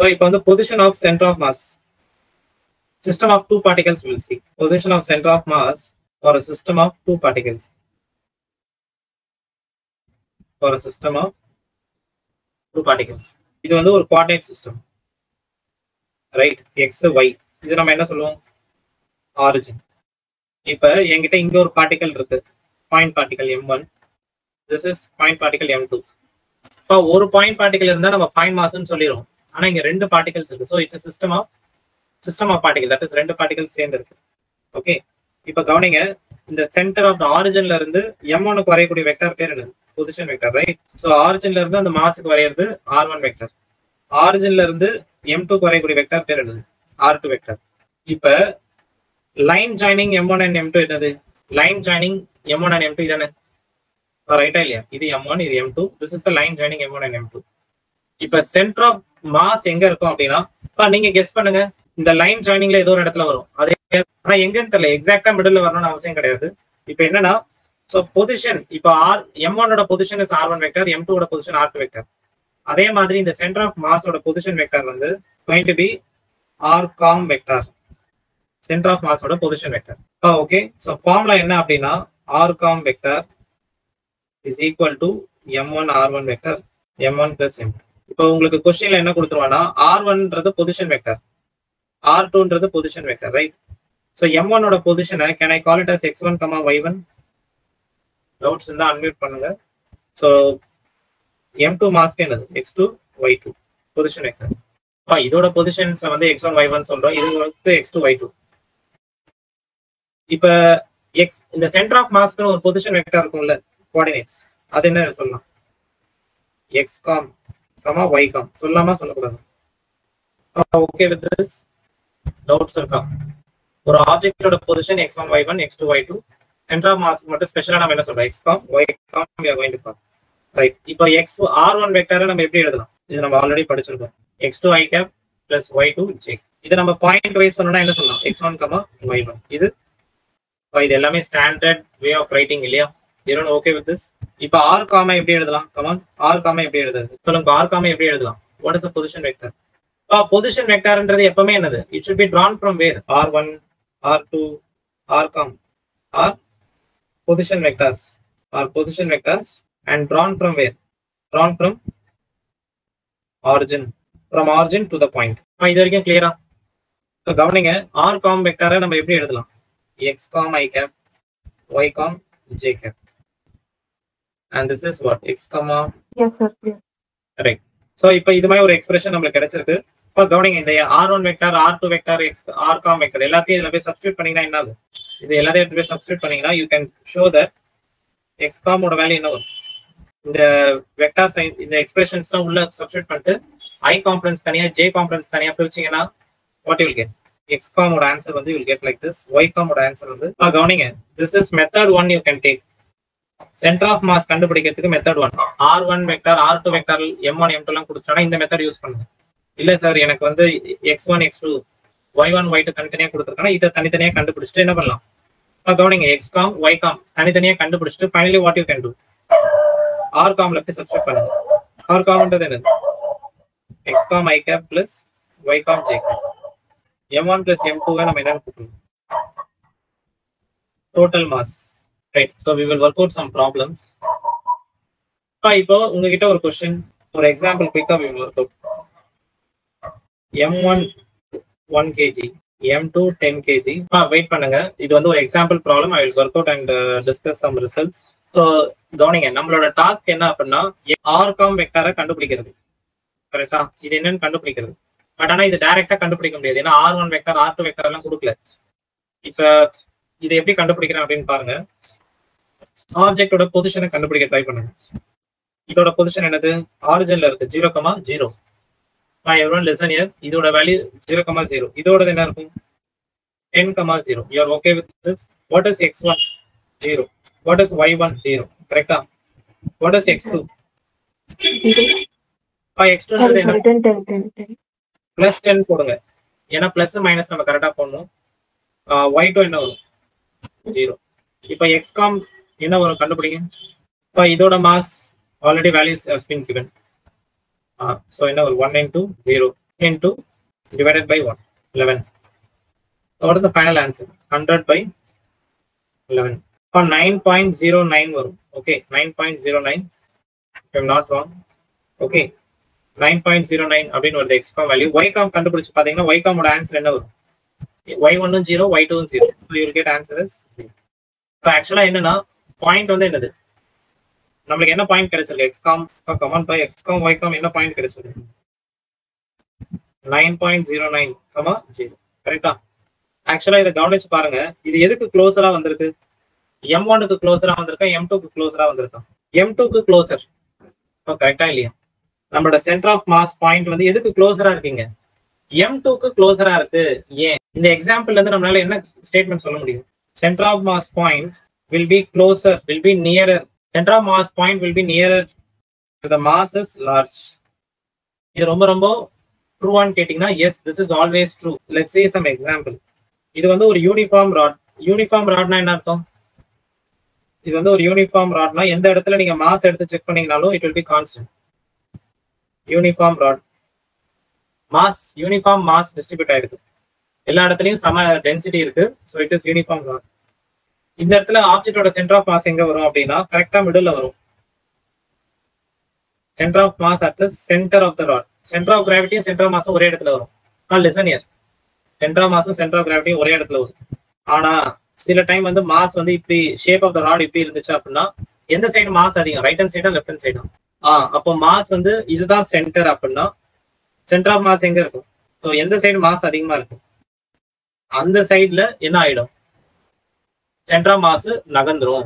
So இப்போ வந்து position of center of mass, system of two particles will see. Position of center of mass for a system of two particles. For a system of two particles. இது வந்து ஒரு coordinate system. Right? X, Y. இது நம்ம என்ன சொல்லுவோம்? Origin. இப்ப என்கிட்ட இங்க ஒரு பார்ட்டிகல் இருக்கு. Point particle M1. This is point particle M2. இப்போ ஒரு பாயிண்ட் பார்ட்டிகல் இருந்தா நம்ம பாயிண்ட் மாஸ்ன்னு சொல்லிடுவோம். ஆனா இங்க ரெண்டு பார்ட்டிகல்ஸ் இருக்கு. So it's system of particle. That is ரெண்டு பார்ட்டிகல் சேர்ந்து இருக்கு. ஓகே, இப்ப கவனிங்க, இந்த சென்டர் ஆஃப் த ஆரிஜின்ல இருந்து M1க்கு வரையக்கூடிய வெக்டர் பேர் என்னது? Position vector, right? ஸோ ஆரிஜின்ல இருந்து அந்த மாஸுக்கு வரையிறது R1 வெக்டர். ஆரிஜின்ல இருந்து M2க்கு வரையக்கூடிய வெக்டர் பேர் என்னது? R2 vector. இப்ப line joining M1 and M2 என்னது? Line joining M1 and M2 இதானே? ரைட்டா இல்லையா? இது M1, இது M2. This is the line joining M1 and M2. இப்ப சென்டர் ஆஃப் மாஸ் எங்க இருக்கும் அப்படின்னா, நீங்க கெஸ் பண்ணுங்க, இந்த லைன் ஜாயினிங்ல ஏதோ ஒரு இடத்துல வரும். அதே ஆனா எங்கன்னு தெரியல, எக்ஸாக்டா மிடில் வரணும்னு அவசியம் கிடையாது. இப்ப என்னன்னா, சோ பொசிஷன், இப்ப M1 ஓட position is R1 vector, M2 ஓட பொசிஷன் R2 வெக்டர். அதே மாதிரி இந்த சென்டர் ஆஃப் மாஸ் ஓட பொசிஷன் வெக்டர் வந்து going to be R-com vector. Centre of mass ஓட position vector. Okay, so formula என்ன அப்படின்னா, R-com vector is equal to M1 R1 vector M1 plus M2. இப்போ உங்களுக்கு क्वेश्चनல என்ன கொடுத்துருவானா, R1ன்றது பொசிஷன் வெக்டர், R2ன்றது position vector, right? So M1 ஓட பொசிஷனை can I call it as x1, y1? Doubts இருந்தா அன்மியூட் பண்ணுங்க. சோ M2 மாஸ்க் என்னது? x2, y2 position vector. இதோட பொசிஷன்ஸ் வந்து x1, y1 சொல்றோம், இது வந்து x2, y2. இப்ப x இந்த சென்டர் ஆஃப் மாஸ்க்கு ஒரு பொசிஷன் வெக்டர் இருக்கும்ல, கோஆர்டினேட்ஸ், அது என்ன சொல்லலாம்? x-com, y-com சொல்லலாமா சொல்லக்கூடாது? ஓகே வித் திஸ் டவுட்ஸ் இருக்கா? ஒரு ஆப்ஜெக்ட்டோட position x1, y1, x2, y2, centre of mass மட்டும் ஸ்பெஷலா நம்ம என்ன சொல்றோம்? x-com, y-com we are going to call, right? இப்போ R1 வெக்டரை நம்ம எப்படி எழுதலாம்? இது நம்ம ஆல்ரெடி படிச்சிருக்கோம். x2 i cap plus y2 j. இத நம்ம பாயிண்ட் வைஸ் சொன்னோம்னா என்ன சொல்லலாம்? x1, y1. இது எல்லாமே ஸ்டாண்டர்ட் வே ஆஃப் ரைட்டிங் இல்லையா? Everyone okay with this? இப்போ r காமா எப்படி எழுதலாம்? கமான், r காமா எப்படி எழுதுறது? சொல்லுங்க, r காமா எப்படி எழுதலாம்? What is the position vector? Position vectorன்றது எப்பவுமே என்னது? It should be drawn from where? R1, R2, r com are position vectors, and drawn from where? Drawn from origin, to the point. இது வரைக்கும் கிளியரா? கவனிங்க, r com வெக்டரை நம்ம எப்படி எழுதலாம்? x com i cap, y com j cap. And this is what? X comma. Yes sir, clear. Right. So இப்போ இது மாதிரி ஒரு எக்ஸ்பிரஷன் நமக்கு கிடைச்சிருக்கு. இப்போ கவனிங்க, இந்த R1 வெக்டர், R2 vector, r com vector எல்லாத்தையும் இதுல போய் சப்ஸ்டிட்யூட் பண்ணீங்கன்னா என்ன ஆகும்? இது எல்லாத்தையும் எடுத்து போய் சப்ஸ்டிட்யூட் பண்ணீங்கன்னா you can show that x com ஓட வேல்யூ என்ன வரும்? இந்த வெக்டர் சைன் இந்த எக்ஸ்பிரஷன்ஸ்லாம் உள்ள சப்ஸ்டிட்யூட் பண்ணிட்டு i காம்பனன்ட்ஸ் தனியா, j காம்பனன்ட்ஸ் தனியா பிரிச்சீங்கன்னா what you will get? x com ஓட ஆன்சர் வந்து you will get like this. y com ஓட ஆன்சர் வந்து கவனிங்க, this is method 1 you can take. Centre of mass கண்டுபிடிக்கிறதுக்கு மெத்தட் 1. R1 வெக்டர், R2 வெக்டர், M1, M2 எல்லாம் கொடுத்துட்டா இந்த மெத்தட் யூஸ் பண்ணுங்க. இல்ல சார் எனக்கு வந்து x1, x2, y1, y2 தனித்தனியா கொடுத்துருக்கானா இதை தனித்தனியா கண்டுபிடிச்சிட்டு என்ன பண்ணலாம்? கவனிங்க, x-com, y-com தனித்தனியா கண்டுபிடிச்சிட்டு finally what you can do? R-comல போய் சப்ஸ்டிட்யூட் பண்ணுங்க. R-comன்றது என்னது? x-com i cap plus y-com j cap. M1 plus M2 நம்ம என்னன்னு கூப்பிடுவோம்? Total mass. Right, so we will work out some problems. இப்போ உங்ககிட்ட ஒரு क्वेश्चन, ஒரு எக்ஸாம்பிள் குயிக்கா we will work out. M1 1 kg, M2 10 kg. Wait பண்ணுங்க, இது வந்து ஒரு example problem. I will work out and discuss some results. So கவனிங்க, நம்மளோட டாஸ்க் என்ன அப்படின்னா R-com வெக்டரை கண்டுபிடிக்கிறது. கரெக்டா? இது என்னன்னு கண்டுபிடிக்கிறது. பட் ஆனா இது டைரக்டா கண்டுபிடிக்க முடியாது, ஏன்னா R1 வெக்டர், R2 வெக்டர் எல்லாம் கொடுக்கல. இப்ப இதை எப்படி கண்டுபிடிக்கிறேன் அப்படின்னு பாருங்க. ஆப்ஜெக்டோட பொசிஷனை கண்டுபிடிக்க ட்ரை பண்ணுங்க. இதோட பொசிஷன் என்னது? ஆரிஜின்ல இருக்கு 0, 0. everyone listen here. இதோட வேல்யூ 0, 0. இதோட என்ன இருக்கும்? 10, 0. You are okay with this? What is x1? 0. What is y1? 0. Correct? What is x2? 0. x2 ன்றது என்ன? 10. +10 போடுங்க, ஏன்னா பிளஸ் மைனஸ் நம்ம கரெக்டா போடணும். y2 என்ன வரும்? 0. இப்போ x-com என்ன வரும் கண்டுபிடிங்க. இப்போ இதோட mass already values has been given. So என்ன வரும்? 1 into 0. into divided by what? 11. So what is the final answer? 100 by 11. For 9.09 வரும். Okay, 9.09. If I'm not wrong. Okay, 9.09 அப்படின்னு வருது XCOM value. YCOM கண்டுபிடிச்சு பாத்தீங்கன்னா YCOM ஓட ஆன்சர் என்ன வரும்? Y1 0, Y2 0. So you will get answer as 0. So actually என்னன்னா point வந்து என்னது? நம்மளுக்கு என்ன பாயிண்ட் கிடைச்சிருக்கு? XCOM comment by XCOM YCOM என்ன பாயிண்ட் கிடைச்சிருக்கு? 9.09, 0. கரெக்டா? ஆக்சுவலா இதை கவனிச்சு பாருங்க. இது எதுக்கு க்ளோஸரா வந்திருக்கு? M1 க்கு க்ளோஸரா வந்திருக்கா, M2 க்கு க்ளோஸரா வந்திருக்கா? M2 க்கு க்ளோசர். கரெக்டா இல்லையா? நம்மளோட சென்டர் ஆஃப் மாஸ் பாயிண்ட் வந்து எதுக்கு க்ளோஸரா இருக்கீங்க? M2 க்கு க்ளோஸரா இருக்கு. ஏன்? இந்த எக்ஸாம்பிள்ல இருந்து நம்மளால என்ன ஸ்டேட்மெண்ட் சொல்ல முடியும்? Center of mass point will be closer, will be nearer. Center of mass point will be nearer to the mass is large. இது ரொம்ப ரொம்ப ட்ரூவான்னு கேட்டீங்கன்னா yes, this is always true. Let's see some example. இது வந்து ஒரு uniform rod. Uniform ராட்னா என்ன அர்த்தம்? இது வந்து ஒரு யூனிஃபார்ம் ராட்னா எந்த இடத்துல நீங்க மாஸ் எடுத்து செக் பண்ணீங்கனாலும் it will be constant. Uniform rod. Mass uniform mass distribute ஆயிருக்கு. எல்லா இடத்துலயும் சம டென்சிட்டி இருக்கு. So it is uniform rod. இந்த இடத்துல ஆப்ஜெக்டோட சென்டர் ஆஃப் மாஸ் எங்க வரும் அப்படின்னா கரெக்டா மிடில் வரும். Centre of mass at the centre of the rod. Centre of கிராவிட்டியும் சென்டர் ஆஃப் மாஸும் ஒரே இடத்துல வரும். Listen here. சென்டர் ஆஃப் மாஸும் சென்டர் ஆஃப் கிராவிட்டியும் ஒரே இடத்துல வரும். ஆனா சில டைம் வந்து மாஸ் வந்து இப்படி ஷேப் ஆஃப் த ராட் இப்படி இருந்துச்சு அப்படின்னா எந்த சைடு மாஸ் அதிகம்? ரைட் ஹேண்ட் சைடா லெஃப்ட் ஹேண்ட் சைடா? அப்போ மாஸ் வந்து இதுதான் சென்டர் அப்படின்னா சென்டர் ஆஃப் மாஸ் எங்க இருக்கும்? ஸோ எந்த சைடு மாஸ் அதிகமா இருக்கும் அந்த சைட்ல என்ன ஆயிடும்? Centre of mass நகர்ந்துரும்.